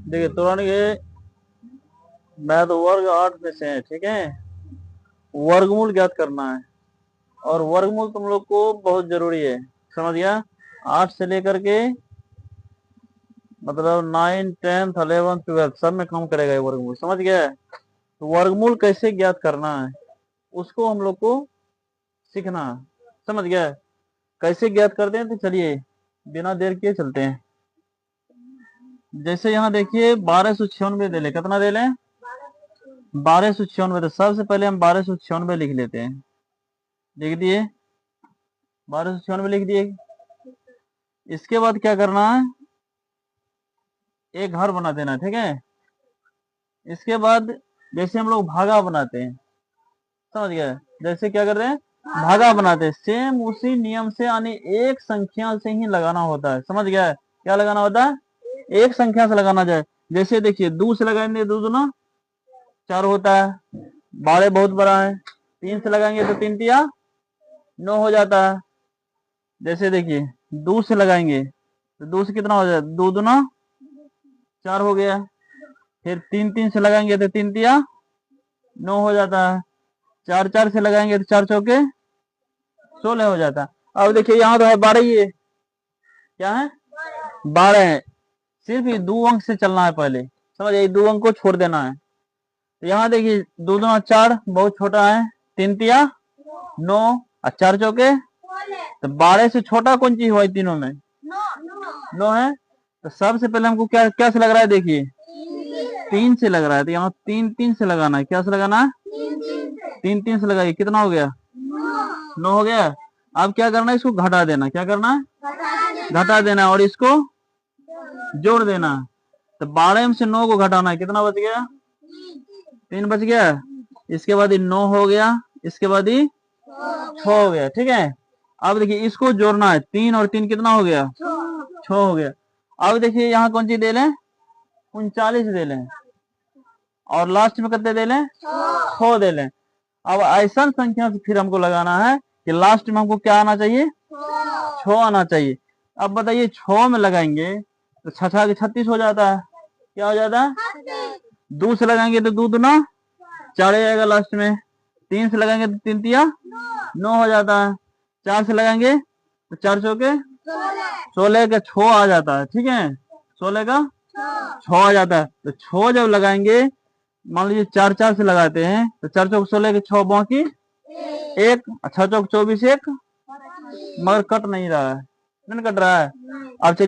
देखिए तुरंत ये मैथ वर्ग 8 में से है, ठीक है। वर्गमूल ज्ञात करना है और वर्गमूल तुम लोग को बहुत जरूरी है, समझ गया। 8 से लेकर के मतलब 9, 10, 11, 12 सब में काम करेगा ये वर्गमूल, समझ गया। तो वर्गमूल कैसे ज्ञात करना है उसको हम लोग को सीखना है, समझ गया। कैसे ज्ञात करते हैं तो चलिए बिना देर किए चलते हैं। जैसे यहाँ देखिए 1296 दे ले, कितना दे लें 1296। तो सबसे पहले हम 1296 लिख लेते हैं, लिख दिए 1296 लिख दिए। इसके बाद क्या करना है, एक घर बना देना, ठीक है। इसके बाद जैसे हम लोग भागा बनाते हैं, समझ गए, जैसे क्या करते हैं भागा बनाते हैं, सेम उसी नियम से, यानी एक संख्या से ही लगाना होता है, समझ गया। क्या लगाना होता है, एक संख्या से लगाना जाए। जैसे देखिए 2 से लगाएंगे 2 दूना 4 होता है, 12 बहुत बड़ा है। 3 से लगाएंगे तो 3 तिया 9 हो जाता है। जैसे देखिए 2 से लगाएंगे तो 2 से कितना हो जाता है, 2 दूना 4 हो गया। फिर 3 से लगाएंगे तो 3 तिया 9 हो जाता है। 4 से लगाएंगे तो 4 चौके 16 हो जाता है। अब देखिए यहाँ तो है 12 ही है, क्या है 12 है। सिर्फ ये 2 अंक से चलना है पहले, समझ, ये 2 अंक को छोड़ देना है। तो यहाँ देखिए 2 दूना 4 बहुत छोटा है, 3 तिया 9 और 4 चौके। तो 12 से छोटा कौन चीज हुआ तीनों में, 9 है। तो सबसे पहले हमको क्या क्या से लग रहा है, देखिए 3 से लग रहा है। तो यहाँ 3 से लगाना है, क्या से लगाना है 3 से लगाइए, कितना हो गया 9 हो गया। अब क्या करना है, इसको घटा देना, क्या करना है घटा देना, और इसको जोड़ देना। तो 12 में से 9 को घटाना है, कितना बच गया 3 बच गया। इसके बाद ये 9 हो गया, इसके बाद ये 6 हो गया, ठीक है। अब देखिए इसको जोड़ना है, 3 और 3 कितना हो गया 6 हो गया। अब देखिए यहाँ कौन सी दे लें 39 दे लें, और लास्ट में कितने दे लें 6 दे लें। अब ऐसा संख्या से फिर हमको लगाना है कि लास्ट में हमको क्या आना चाहिए 6 आना चाहिए। अब बताइए 6 में लगाएंगे तो 6 के 36 हो जाता है, क्या हो जाता है 2 से लगाएंगे तो 2 दूना 4 आएगा लास्ट में। 3 से लगाएंगे तो 3 तिया 9 हो जाता है। 4 से लगाएंगे तो 4 चौके 16 का 6 आ जाता है, ठीक है 16 का 6 आ जाता है। तो 6 जब लगाएंगे, मान लीजिए 4 से लगाते हैं तो 4 चौक 16 के 6 बाकी 1, 6 चौक 24 1, मगर कट नहीं रहा है, नहीं कट रहा है। अब